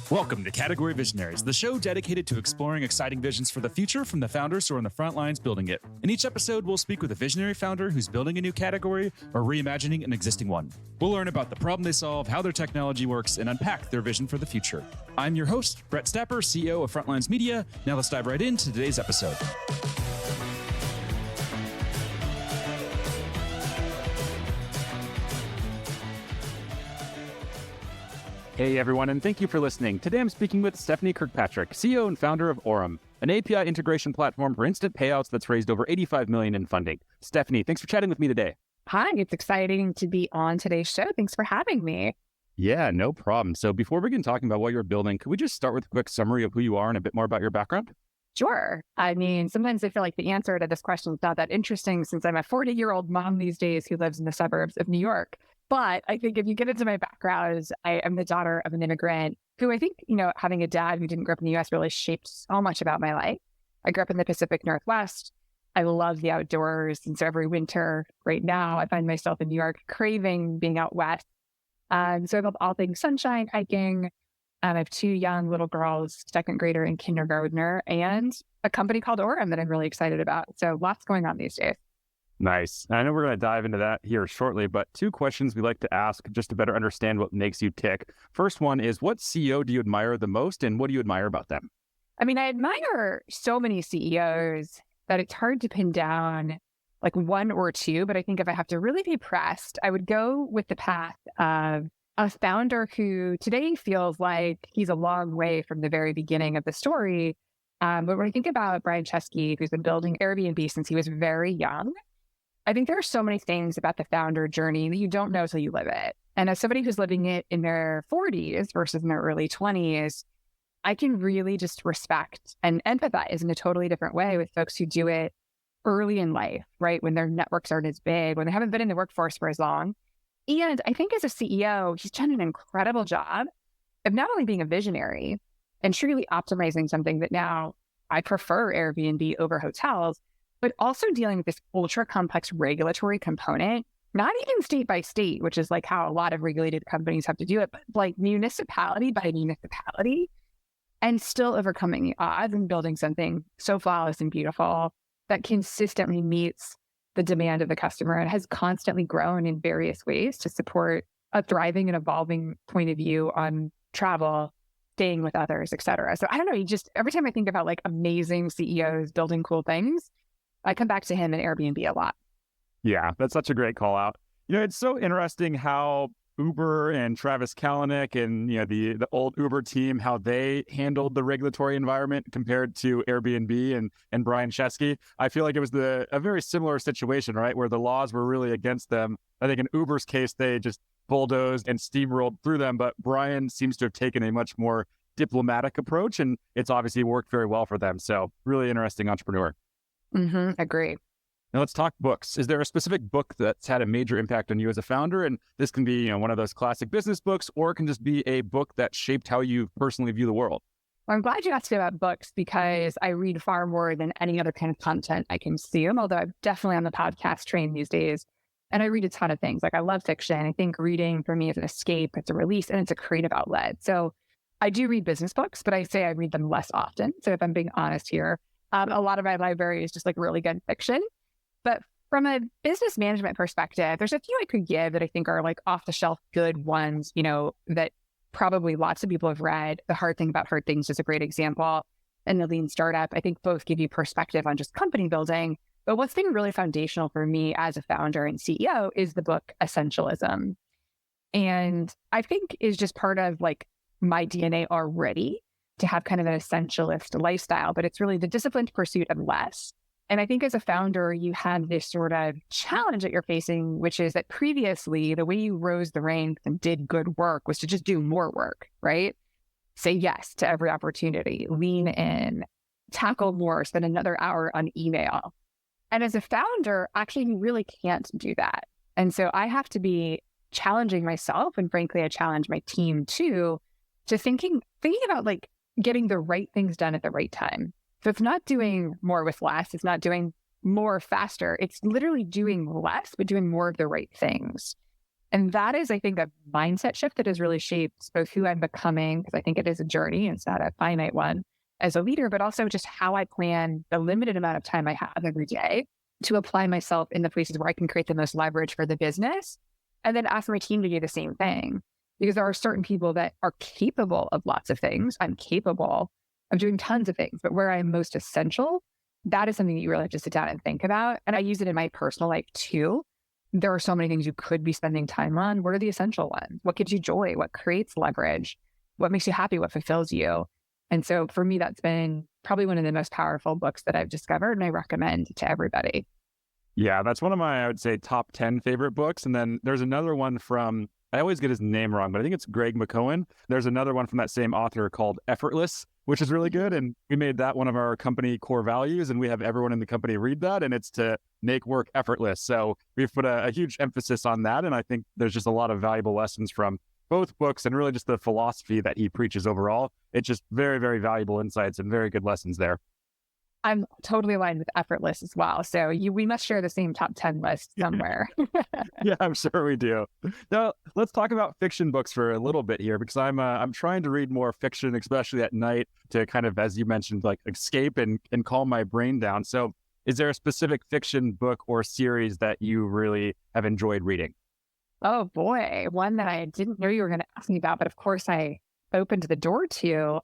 Welcome to Category Visionaries, the show dedicated to exploring exciting visions for the future from the founders who are on the front lines building it. In each episode, we'll speak with a visionary founder who's building a new category or reimagining an existing one. We'll learn about the problem they solve, how their technology works, and unpack their vision for the future. I'm your host, Brett Stapper, CEO of Frontlines Media. Now let's dive right into today's episode. Hey everyone, and thank you for listening. Today I'm speaking with Stephany Kirkpatrick, CEO and founder of Orum, an API integration platform for instant payouts that's raised over $85 million in funding. Stephany, thanks for chatting with me today. Hi, it's exciting to be on today's show. Thanks for having me. Yeah, no problem. So before we begin talking about what you're building, could we just start with a quick summary of who you are and a bit more about your background? Sure. I mean, sometimes I feel like the answer to this question is not that interesting since I'm a 40-year-old mom these days who lives in the suburbs of New York. But I think if you get into my background, I am the daughter of an immigrant who I think, having a dad who didn't grow up in the U.S. really shaped so much about my life. I grew up in the Pacific Northwest. I love the outdoors. And so every winter right now, I find myself in New York craving being out west. So I love all things sunshine, hiking. I have two young little girls, second grader and kindergartner, and a company called Orum that I'm really excited about. So lots going on these days. Nice. I know we're going to dive into that here shortly, but two questions we like to ask just to better understand what makes you tick. First one is, what CEO do you admire the most, and what do you admire about them? I mean, I admire so many CEOs that it's hard to pin down like one or two, but I think if I have to really be pressed, I would go with the path of a founder who today feels like he's a long way from the very beginning of the story. But when I think about Brian Chesky, who's been building Airbnb since he was very young, I think there are so many things about the founder journey that you don't know till you live it. And as somebody who's living it in their 40s versus in their early 20s, I can really just respect and empathize in a totally different way with folks who do it early in life, right? When their networks aren't as big, when they haven't been in the workforce for as long. And I think as a CEO, he's done an incredible job of not only being a visionary and truly optimizing something that now I prefer Airbnb over hotels, but also dealing with this ultra complex regulatory component, not even state by state, which is like how a lot of regulated companies have to do it, but like municipality by municipality, and still overcoming the odds and building something so flawless and beautiful that consistently meets the demand of the customer and has constantly grown in various ways to support a thriving and evolving point of view on travel, staying with others, et cetera. So I don't know, every time I think about like amazing CEOs building cool things, I come back to him and Airbnb a lot. Yeah, that's such a great call out. It's so interesting how Uber and Travis Kalanick and the old Uber team, how they handled the regulatory environment compared to Airbnb and Brian Chesky. I feel like it was a very similar situation, right? Where the laws were really against them. I think in Uber's case, they just bulldozed and steamrolled through them, but Brian seems to have taken a much more diplomatic approach, and it's obviously worked very well for them. So really interesting entrepreneur. Agree. Now let's talk books. Is there a specific book that's had a major impact on you as a founder? And this can be, one of those classic business books, or it can just be a book that shaped how you personally view the world. Well, I'm glad you asked about books because I read far more than any other kind of content I consume, although I'm definitely on the podcast train these days. And I read a ton of things. Like I love fiction. I think reading for me is an escape, it's a release, and it's a creative outlet. So I do read business books, but I say I read them less often. So if I'm being honest here, a lot of my library is just like really good fiction. But from a business management perspective, there's a few I could give that I think are like off the shelf good ones, that probably lots of people have read. The Hard Thing About Hard Things is a great example. And The Lean Startup, I think both give you perspective on just company building. But what's been really foundational for me as a founder and CEO is the book Essentialism. And I think is just part of like my DNA already to have kind of an essentialist lifestyle, but it's really the disciplined pursuit of less. And I think as a founder, you have this sort of challenge that you're facing, which is that previously the way you rose the ranks and did good work was to just do more work, right? Say yes to every opportunity, lean in, tackle more, spend another hour on email. And as a founder, actually, you really can't do that. And so I have to be challenging myself. And frankly, I challenge my team too, to thinking about like getting the right things done at the right time. So it's not doing more with less. It's not doing more faster. It's literally doing less, but doing more of the right things. And that is, I think, a mindset shift that has really shaped both who I'm becoming, because I think it is a journey, it's not a finite one as a leader, but also just how I plan the limited amount of time I have every day to apply myself in the places where I can create the most leverage for the business. And then ask my team to do the same thing. Because there are certain people that are capable of lots of things. I'm capable of doing tons of things, but where I'm most essential, that is something that you really have to sit down and think about. And I use it in my personal life too. There are so many things you could be spending time on. What are the essential ones? What gives you joy? What creates leverage? What makes you happy? What fulfills you? And so for me, that's been probably one of the most powerful books that I've discovered, and I recommend to everybody. Yeah, that's one of my, I would say, top 10 favorite books. And then there's another one from, I always get his name wrong, but I think it's Greg McKeown. There's another one from that same author called Effortless, which is really good. And we made that one of our company core values, and we have everyone in the company read that, and it's to make work effortless. So we've put a huge emphasis on that. And I think there's just a lot of valuable lessons from both books and really just the philosophy that he preaches overall. It's just very, very valuable insights and very good lessons there. I'm totally aligned with Effortless as well. So we must share the same top 10 list somewhere. Yeah, I'm sure we do. Now, let's talk about fiction books for a little bit here, because I'm trying to read more fiction, especially at night, to kind of, as you mentioned, like escape and calm my brain down. So is there a specific fiction book or series that you really have enjoyed reading? Oh boy, one that I didn't know you were going to ask me about, but of course I opened the door to.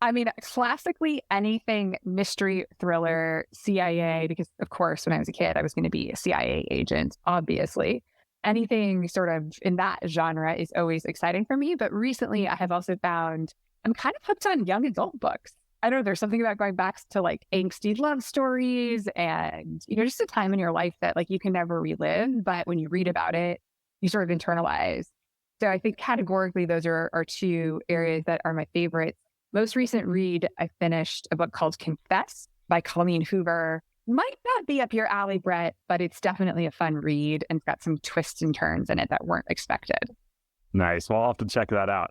I mean, classically, anything mystery, thriller, CIA, because of course, when I was a kid, I was going to be a CIA agent, obviously. Anything sort of in that genre is always exciting for me. But recently, I have also found I'm kind of hooked on young adult books. I don't know, there's something about going back to like angsty love stories and, just a time in your life that like you can never relive. But when you read about it, you sort of internalize. So I think categorically, those are two areas that are my favorites. Most recent read, I finished a book called Confess by Colleen Hoover. Might not be up your alley, Brett, but it's definitely a fun read and it's got some twists and turns in it that weren't expected. Nice. Well, I'll have to check that out.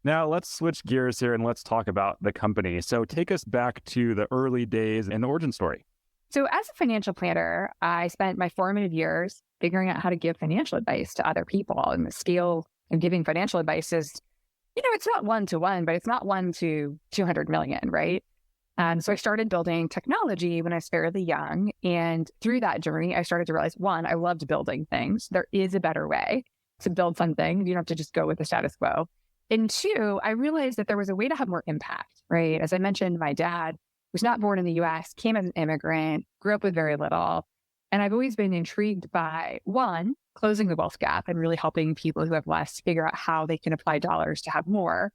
Now, let's switch gears here and let's talk about the company. So take us back to the early days and the origin story. So as a financial planner, I spent my formative years figuring out how to give financial advice to other people. And the scale of giving financial advice is it's not 1-to-1, but it's not 1 to 200 million, right? So I started building technology when I was fairly young. And through that journey, I started to realize, one, I loved building things. There is a better way to build something. You don't have to just go with the status quo. And two, I realized that there was a way to have more impact, right? As I mentioned, my dad was not born in the US, came as an immigrant, grew up with very little. And I've always been intrigued by, one, closing the wealth gap and really helping people who have less figure out how they can apply dollars to have more.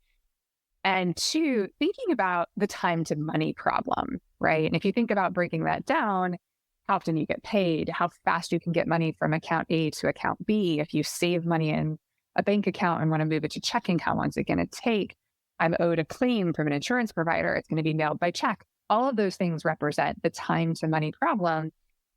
And two, thinking about the time to money problem, right? And if you think about breaking that down, how often you get paid, how fast you can get money from account A to account B. If you save money in a bank account and want to move it to checking, how long is it going to take? I'm owed a claim from an insurance provider. It's going to be mailed by check. All of those things represent the time to money problem,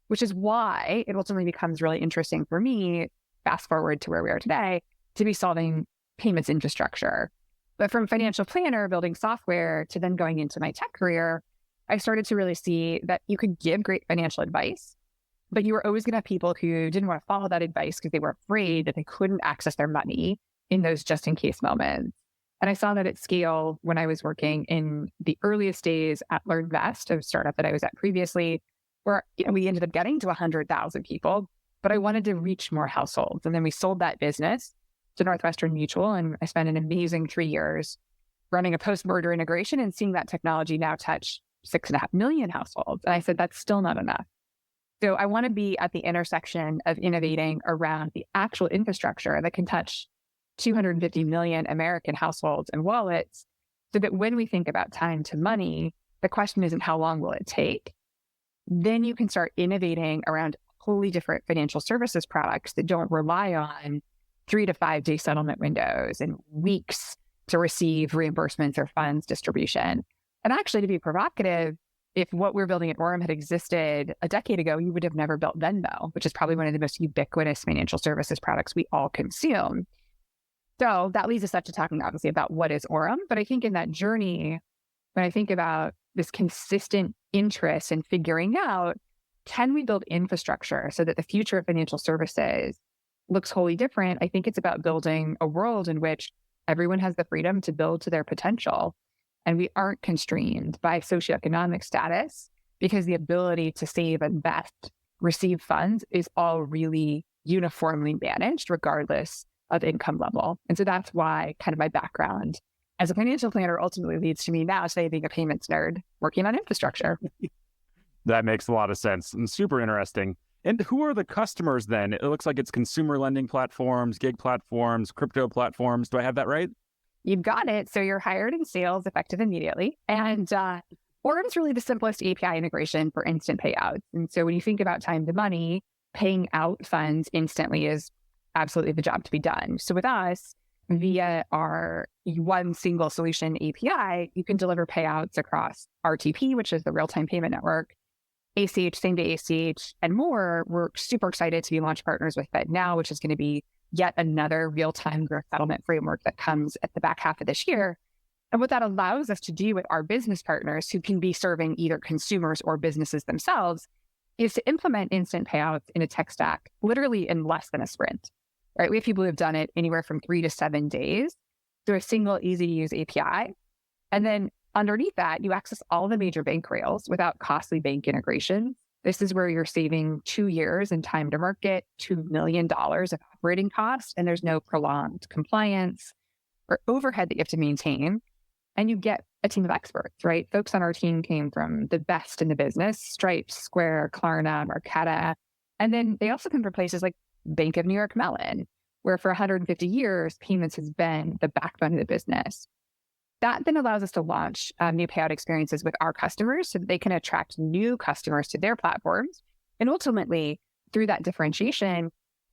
which is why it ultimately becomes really interesting for me, fast forward to where we are today, to be solving payments infrastructure. But from financial planner, building software, to then going into my tech career, I started to really see that you could give great financial advice, but you were always going to have people who didn't want to follow that advice because they were afraid that they couldn't access their money in those just in case moments. And I saw that at scale when I was working in the earliest days at LearnVest, a startup that I was at previously, where we ended up getting to 100,000 people, but I wanted to reach more households. And then we sold that business to Northwestern Mutual, and I spent an amazing 3 years running a post-merger integration and seeing that technology now touch 6.5 million households. And I said, that's still not enough. So I want to be at the intersection of innovating around the actual infrastructure that can touch 250 million American households and wallets, so that when we think about time to money, the question isn't how long will it take? Then you can start innovating around wholly different financial services products that don't rely on 3 to 5 day settlement windows and weeks to receive reimbursements or funds distribution. And actually, to be provocative, if what we're building at Orum had existed a decade ago, you would have never built Venmo, which is probably one of the most ubiquitous financial services products we all consume. So that leads us up to talking obviously about what is Orum. But I think in that journey, when I think about this consistent interest in figuring out, can we build infrastructure so that the future of financial services looks wholly different. I think it's about building a world in which everyone has the freedom to build to their potential. And we aren't constrained by socioeconomic status because the ability to save, invest, receive funds is all really uniformly managed regardless of income level. And so that's why kind of my background as a financial planner ultimately leads to me now today being a payments nerd working on infrastructure. That makes a lot of sense and super interesting. And who are the customers then? It looks like it's consumer lending platforms, gig platforms, crypto platforms. Do I have that right? You've got it. So you're hired in sales effective immediately. And Orum is really the simplest API integration for instant payouts. And so when you think about time to money, paying out funds instantly is absolutely the job to be done. So with us, via our one single solution API, you can deliver payouts across RTP, which is the real-time payment network, ACH, same-day ACH, and more. We're super excited to be launch partners with FedNow, which is going to be yet another real-time growth settlement framework that comes at the back half of this year. And what that allows us to do with our business partners who can be serving either consumers or businesses themselves is to implement instant payouts in a tech stack literally in less than a sprint, right? We have people who have done it anywhere from 3 to 7 days through a single easy-to-use API. And then underneath that, you access all the major bank rails without costly bank integration. This is where you're saving 2 years in time to market, $2 million of operating costs, and there's no prolonged compliance or overhead that you have to maintain. And you get a team of experts, right? Folks on our team came from the best in the business, Stripe, Square, Klarna, Marqeta. And then they also come from places like Bank of New York Mellon, where for 150 years, payments has been the backbone of the business. That then allows us to launch new payout experiences with our customers so that they can attract new customers to their platforms. And ultimately, through that differentiation,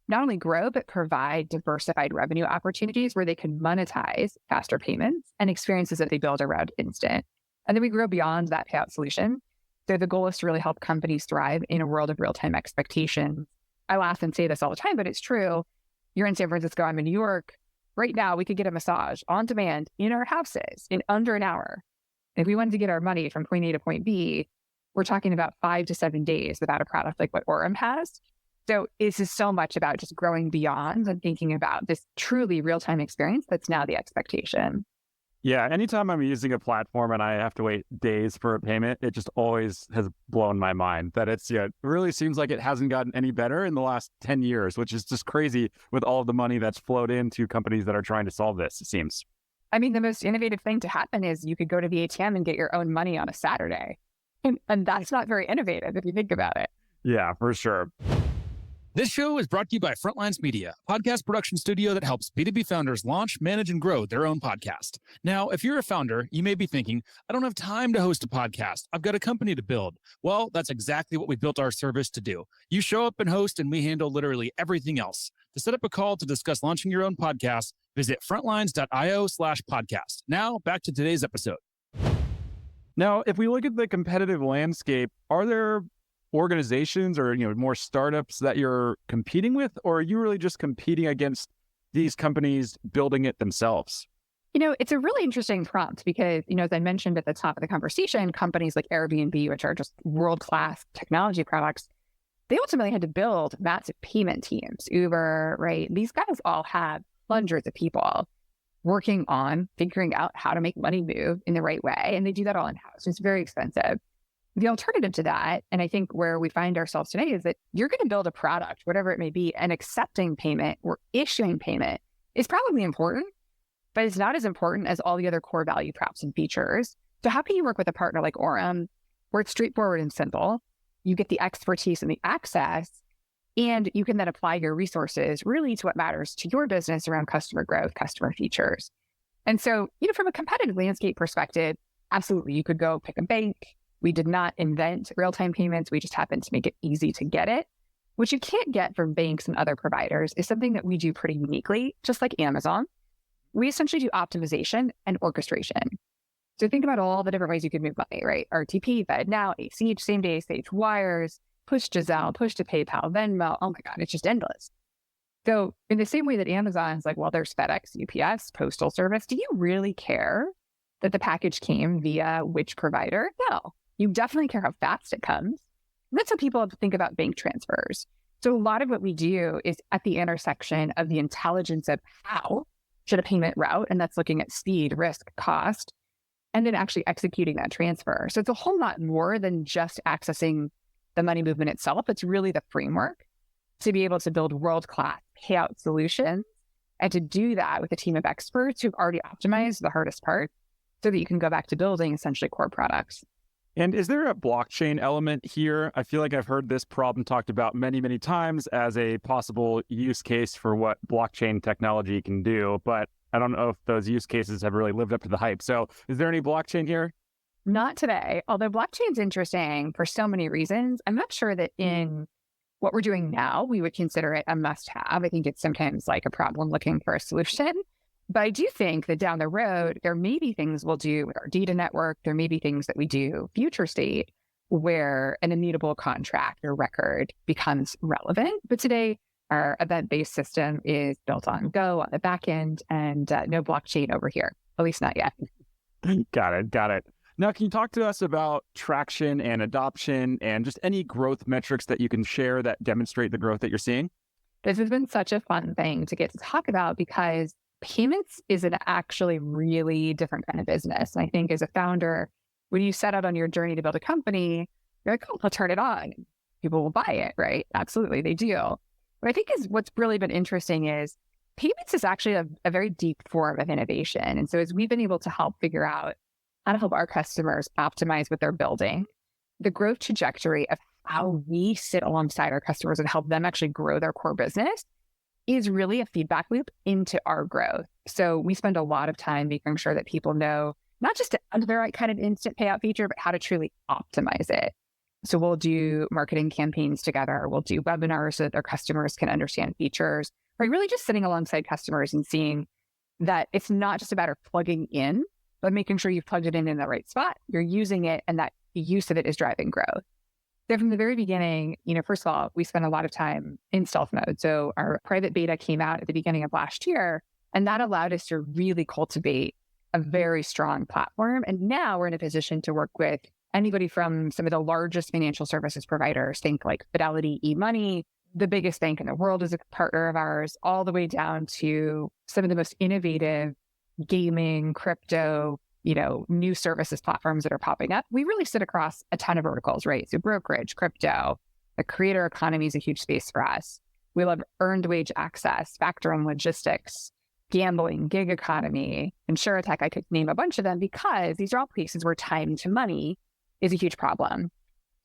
not only grow, but provide diversified revenue opportunities where they can monetize faster payments and experiences that they build around instant. And then we grow beyond that payout solution. So the goal is to really help companies thrive in a world of real-time expectations. I laugh and say this all the time, but it's true. You're in San Francisco, I'm in New York. Right now, we could get a massage on demand in our houses in under an hour. If we wanted to get our money from point A to point B, we're talking about 5 to 7 days without a product like what Orum has. So this is so much about just growing beyond and thinking about this truly real-time experience that's now the expectation. Yeah, anytime I'm using a platform and I have to wait days for a payment, it just always has blown my mind that it really seems like it hasn't gotten any better in the last 10 years, which is just crazy with all of the money that's flowed into companies that are trying to solve this, it seems. I mean, the most innovative thing to happen is you could go to the ATM and get your own money on a Saturday. And that's not very innovative if you think about it. Yeah, for sure. This show is brought to you by Frontlines Media, a podcast production studio that helps B2B founders launch, manage, and grow their own podcast. Now, if you're a founder, you may be thinking, I don't have time to host a podcast. I've got a company to build. Well, that's exactly what we built our service to do. You show up and host, and we handle literally everything else. To set up a call to discuss launching your own podcast, visit frontlines.io/podcast. Now, back to today's episode. Now, if we look at the competitive landscape, are there organizations or more startups that you're competing with, or are you really just competing against these companies building it themselves? It's a really interesting prompt because, as I mentioned at the top of the conversation, companies like Airbnb, which are just world-class technology products, they ultimately had to build massive payment teams. Uber, right? These guys all have hundreds of people working on figuring out how to make money move in the right way. And they do that all in-house. It's very expensive. The alternative to that, and I think where we find ourselves today, is that you're going to build a product, whatever it may be, and accepting payment or issuing payment is probably important, but it's not as important as all the other core value props and features. So how can you work with a partner like Orum, where it's straightforward and simple? You get the expertise and the access, and you can then apply your resources really to what matters to your business around customer growth, customer features. And so, from a competitive landscape perspective, absolutely, you could go pick a bank. We did not invent real-time payments. We just happened to make it easy to get it. What you can't get from banks and other providers is something that we do pretty uniquely, just like Amazon. We essentially do optimization and orchestration. So think about all the different ways you could move money, right? RTP, FedNow, ACH, same-day ACH, wires, push to Zelle, push to PayPal, Venmo. Oh my God, it's just endless. So in the same way that Amazon's like, well, there's FedEx, UPS, Postal Service. Do you really care that the package came via which provider? No. You definitely care how fast it comes. That's how people have to think about bank transfers. So a lot of what we do is at the intersection of the intelligence of how should a payment route, and that's looking at speed, risk, cost, and then actually executing that transfer. So it's a whole lot more than just accessing the money movement itself. It's really the framework to be able to build world-class payout solutions, and to do that with a team of experts who've already optimized the hardest part so that you can go back to building essentially core products. And is there a blockchain element here? I feel like I've heard this problem talked about many, many times as a possible use case for what blockchain technology can do, but I don't know if those use cases have really lived up to the hype. So is there any blockchain here? Not today, although blockchain's interesting for so many reasons. I'm not sure that in what we're doing now, we would consider it a must-have. I think it's sometimes like a problem looking for a solution. But I do think that down the road, there may be things we'll do with our data network. There may be things that we do future state where an immutable contract or record becomes relevant. But today, our event-based system is built on Go on the back end, and no blockchain over here, at least not yet. Got it. Now, can you talk to us about traction and adoption and just any growth metrics that you can share that demonstrate the growth that you're seeing? This has been such a fun thing to get to talk about because payments is an actually really different kind of business. And I think as a founder, when you set out on your journey to build a company, you're like, oh, I'll turn it on. People will buy it, right? Absolutely, they do. What I think is what's really been interesting is payments is actually a very deep form of innovation. And so as we've been able to help figure out how to help our customers optimize what they're building, the growth trajectory of how we sit alongside our customers and help them actually grow their core business is really a feedback loop into our growth. So we spend a lot of time making sure that people know not just to under the right kind of instant payout feature, but how to truly optimize it. So we'll do marketing campaigns together. We'll do webinars so that their customers can understand features, right? Really just sitting alongside customers and seeing that it's not just a matter of plugging in, but making sure you've plugged it in the right spot. You're using it, and that use of it is driving growth. So from the very beginning, first of all, we spent a lot of time in stealth mode. So our private beta came out at the beginning of last year, and that allowed us to really cultivate a very strong platform. And now we're in a position to work with anybody from some of the largest financial services providers, think like Fidelity, eMoney, the biggest bank in the world is a partner of ours, all the way down to some of the most innovative gaming, crypto, new services platforms that are popping up. We really sit across a ton of verticals, right? So brokerage, crypto, the creator economy is a huge space for us. We love earned wage access, factoring, logistics, gambling, gig economy, insurtech. I could name a bunch of them because these are all places where time to money is a huge problem.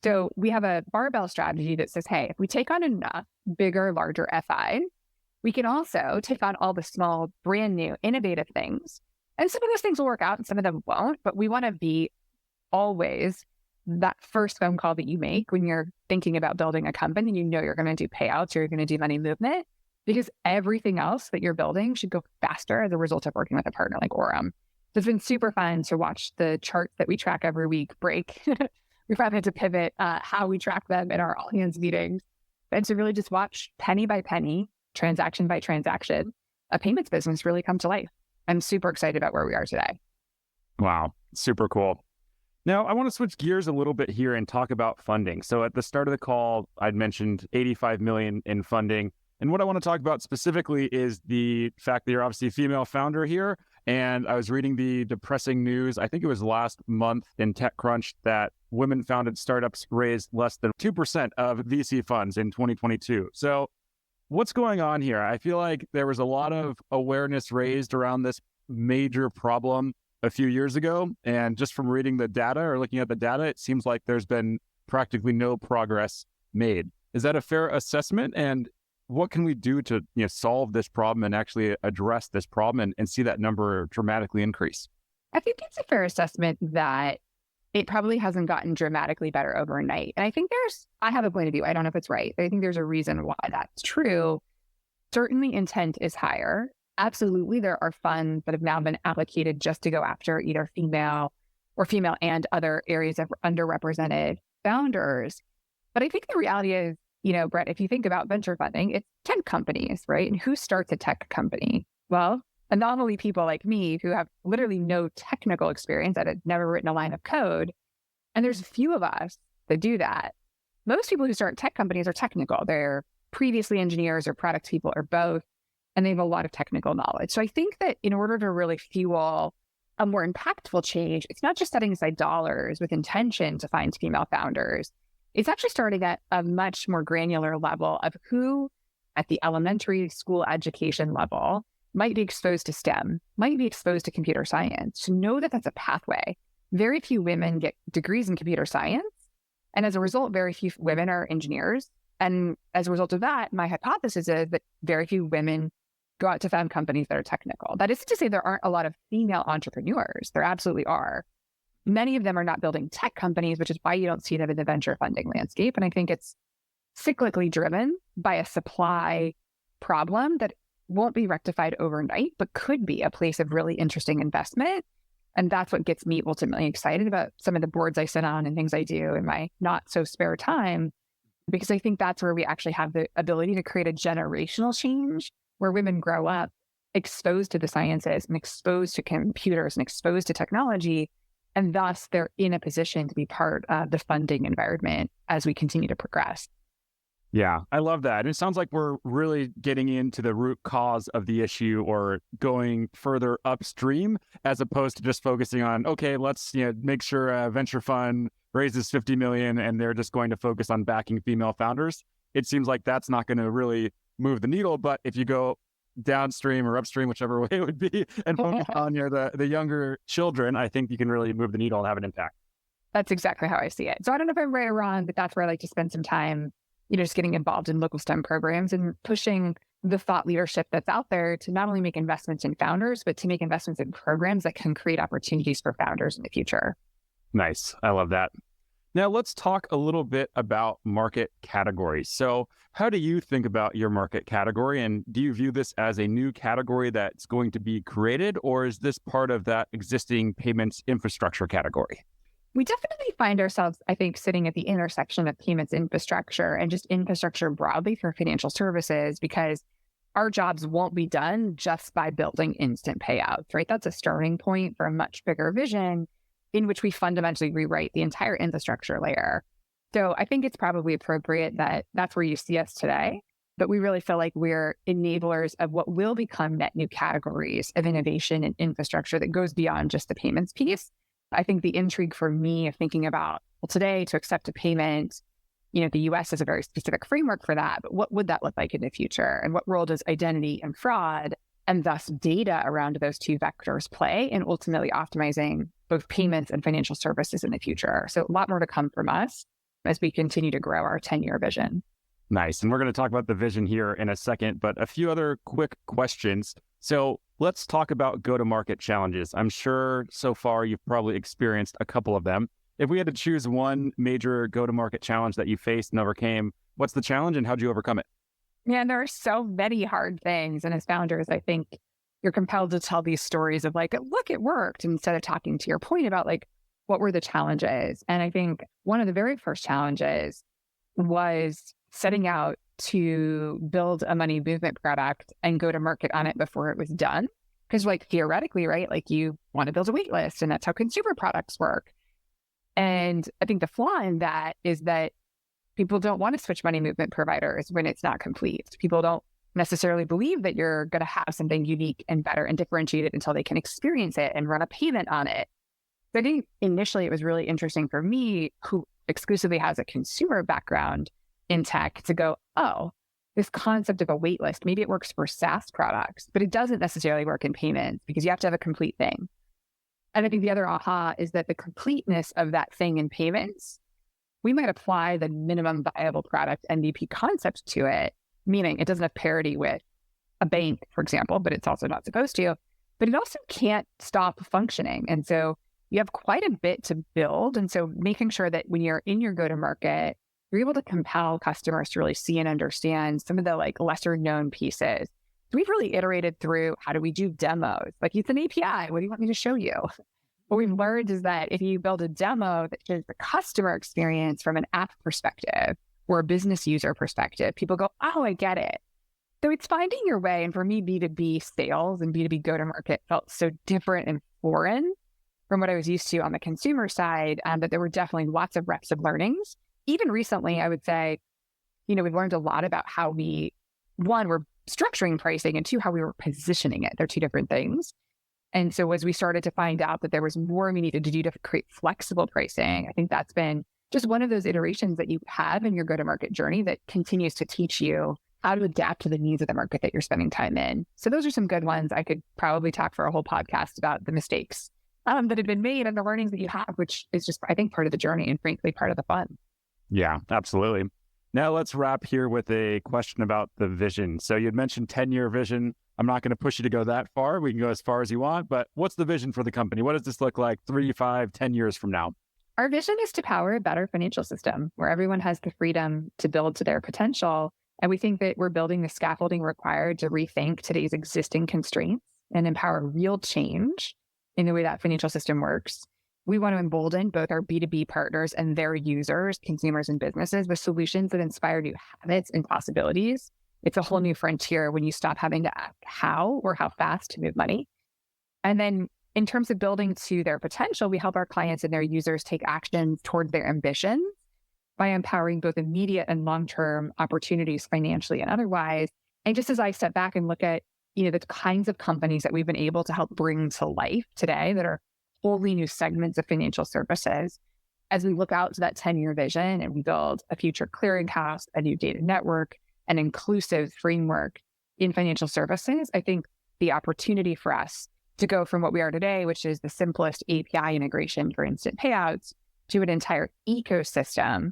So we have a barbell strategy that says, hey, if we take on enough bigger, larger FI, we can also take on all the small, brand new, innovative things. And some of those things will work out and some of them won't, but we want to be always that first phone call that you make when you're thinking about building a company. You're going to do payouts or you're going to do money movement, because everything else that you're building should go faster as a result of working with a partner like Orum. So it's been super fun to watch the charts that we track every week break. We've had to pivot how we track them in our all-hands meetings, and to really just watch penny by penny, transaction by transaction, a payments business really come to life. I'm super excited about where we are today. Wow, super cool. Now, I want to switch gears a little bit here and talk about funding. So at the start of the call, I'd mentioned 85 million in funding. And what I want to talk about specifically is the fact that you're obviously a female founder here. And I was reading the depressing news, I think it was last month in TechCrunch, that women-founded startups raised less than 2% of VC funds in 2022. So what's going on here? I feel like there was a lot of awareness raised around this major problem a few years ago. And just from reading the data or looking at the data, it seems like there's been practically no progress made. Is that a fair assessment? And what can we do to solve this problem and actually address this problem and see that number dramatically increase? I think it's a fair assessment that it probably hasn't gotten dramatically better overnight. And I think I have a point of view. I don't know if it's right, but I think there's a reason why that's true. Certainly intent is higher. Absolutely, there are funds that have now been allocated just to go after either female and other areas of underrepresented founders. But I think the reality is, Brett, if you think about venture funding, it's tech companies, right? And who starts a tech company? Well, anomaly people like me who have literally no technical experience. I've never written a line of code. And there's a few of us that do that. Most people who start tech companies are technical. They're previously engineers or product people or both, and they have a lot of technical knowledge. So I think that in order to really fuel a more impactful change, it's not just setting aside dollars with intention to find female founders. It's actually starting at a much more granular level of who at the elementary school education level might be exposed to STEM, might be exposed to computer science, to know that that's a pathway. Very few women get degrees in computer science. And as a result, very few women are engineers. And as a result of that, my hypothesis is that very few women go out to found companies that are technical. That isn't to say there aren't a lot of female entrepreneurs. There absolutely are. Many of them are not building tech companies, which is why you don't see them in the venture funding landscape. And I think it's cyclically driven by a supply problem that won't be rectified overnight, but could be a place of really interesting investment. And that's what gets me ultimately excited about some of the boards I sit on and things I do in my not so spare time, because I think that's where we actually have the ability to create a generational change where women grow up exposed to the sciences and exposed to computers and exposed to technology. And thus they're in a position to be part of the funding environment as we continue to progress. Yeah, I love that. It sounds like we're really getting into the root cause of the issue or going further upstream as opposed to just focusing on, okay, let's make sure a venture fund raises 50 million and they're just going to focus on backing female founders. It seems like that's not going to really move the needle. But if you go downstream or upstream, whichever way it would be, and focus on the younger children, I think you can really move the needle and have an impact. That's exactly how I see it. So I don't know if I'm right or wrong, but that's where I like to spend some time just getting involved in local STEM programs and pushing the thought leadership that's out there to not only make investments in founders, but to make investments in programs that can create opportunities for founders in the future. Nice. I love that. Now let's talk a little bit about market categories. So how do you think about your market category? And do you view this as a new category that's going to be created, or is this part of that existing payments infrastructure category? We definitely find ourselves, I think, sitting at the intersection of payments infrastructure and just infrastructure broadly for financial services, because our jobs won't be done just by building instant payouts, right? That's a starting point for a much bigger vision in which we fundamentally rewrite the entire infrastructure layer. So I think it's probably appropriate that that's where you see us today, but we really feel like we're enablers of what will become net new categories of innovation and infrastructure that goes beyond just the payments piece. I think the intrigue for me of thinking about, well, today to accept a payment, the US has a very specific framework for that, but what would that look like in the future? And what role does identity and fraud and thus data around those two vectors play in ultimately optimizing both payments and financial services in the future? So a lot more to come from us as we continue to grow our 10-year vision. Nice. And we're going to talk about the vision here in a second, but a few other quick questions. So let's talk about go-to-market challenges. I'm sure so far you've probably experienced a couple of them. If we had to choose one major go-to-market challenge that you faced and overcame, what's the challenge and how'd you overcome it? Yeah, there are so many hard things. And as founders, I think you're compelled to tell these stories of like, look, it worked, instead of talking to your point about like, what were the challenges? And I think one of the very first challenges was setting out to build a money movement product and go to market on it before it was done. Because like theoretically, right, like you want to build a wait list and that's how consumer products work. And I think the flaw in that is that people don't want to switch money movement providers when it's not complete. People don't necessarily believe that you're going to have something unique and better and differentiated until they can experience it and run a payment on it. So I think initially it was really interesting for me, who exclusively has a consumer background in tech, to go, oh, this concept of a wait list, maybe it works for SaaS products, but it doesn't necessarily work in payments because you have to have a complete thing. And I think the other aha is that the completeness of that thing in payments, we might apply the minimum viable product MVP concept to it, meaning it doesn't have parity with a bank, for example, but it's also not supposed to, but it also can't stop functioning. And so you have quite a bit to build. And so making sure that when you're in your go-to-market, you're able to compel customers to really see and understand some of the like lesser known pieces. So we've really iterated through, how do we do demos? Like, it's an API. What do you want me to show you? What we've learned is that if you build a demo that shows the customer experience from an app perspective or a business user perspective, people go, oh, I get it. So it's finding your way. And for me, B2B sales and B2B go-to-market felt so different and foreign from what I was used to on the consumer side, that there were definitely lots of reps of learnings. Even recently, I would say, we've learned a lot about how one, we're structuring pricing, and two, how we were positioning it. They're two different things. And so as we started to find out that there was more we needed to do to create flexible pricing, I think that's been just one of those iterations that you have in your go-to-market journey that continues to teach you how to adapt to the needs of the market that you're spending time in. So those are some good ones. I could probably talk for a whole podcast about the mistakes that have been made and the learnings that you have, which is just, I think, part of the journey and frankly, part of the fun. Yeah, absolutely. Now let's wrap here with a question about the vision. So you had mentioned 10-year vision. I'm not going to push you to go that far. We can go as far as you want, but what's the vision for the company? What does this look like 3, 5, 10 years from now? Our vision is to power a better financial system where everyone has the freedom to build to their potential. And we think that we're building the scaffolding required to rethink today's existing constraints and empower real change in the way that financial system works. We want to embolden both our B2B partners and their users, consumers and businesses, with solutions that inspire new habits and possibilities. It's a whole new frontier when you stop having to ask how or how fast to move money. And then in terms of building to their potential, we help our clients and their users take action towards their ambitions by empowering both immediate and long-term opportunities financially and otherwise. And just as I step back and look at, the kinds of companies that we've been able to help bring to life today that are wholly new segments of financial services, as we look out to that 10-year vision and we build a future clearinghouse, a new data network, an inclusive framework in financial services, I think the opportunity for us to go from what we are today, which is the simplest API integration for instant payouts, to an entire ecosystem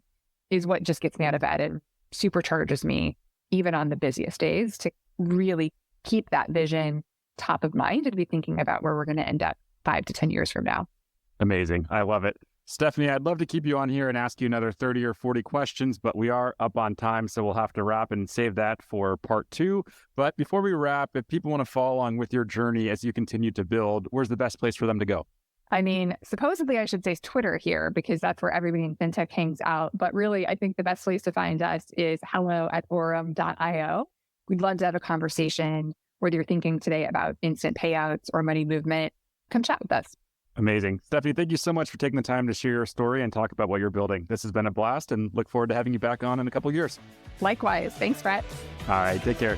is what just gets me out of bed and supercharges me, even on the busiest days, to really keep that vision top of mind and be thinking about where we're going to end up 5 to 10 years from now. Amazing. I love it. Stephany, I'd love to keep you on here and ask you another 30 or 40 questions, but we are up on time, so we'll have to wrap and save that for part 2. But before we wrap, if people want to follow along with your journey as you continue to build, where's the best place for them to go? I mean, supposedly I should say Twitter here because that's where everybody in fintech hangs out. But really, I think the best place to find us is hello@orum.io. We'd love to have a conversation, whether you're thinking today about instant payouts or money movement. Come chat with us. Amazing. Stephany, thank you so much for taking the time to share your story and talk about what you're building. This has been a blast and look forward to having you back on in a couple of years. Likewise. Thanks, Brett. All right. Take care.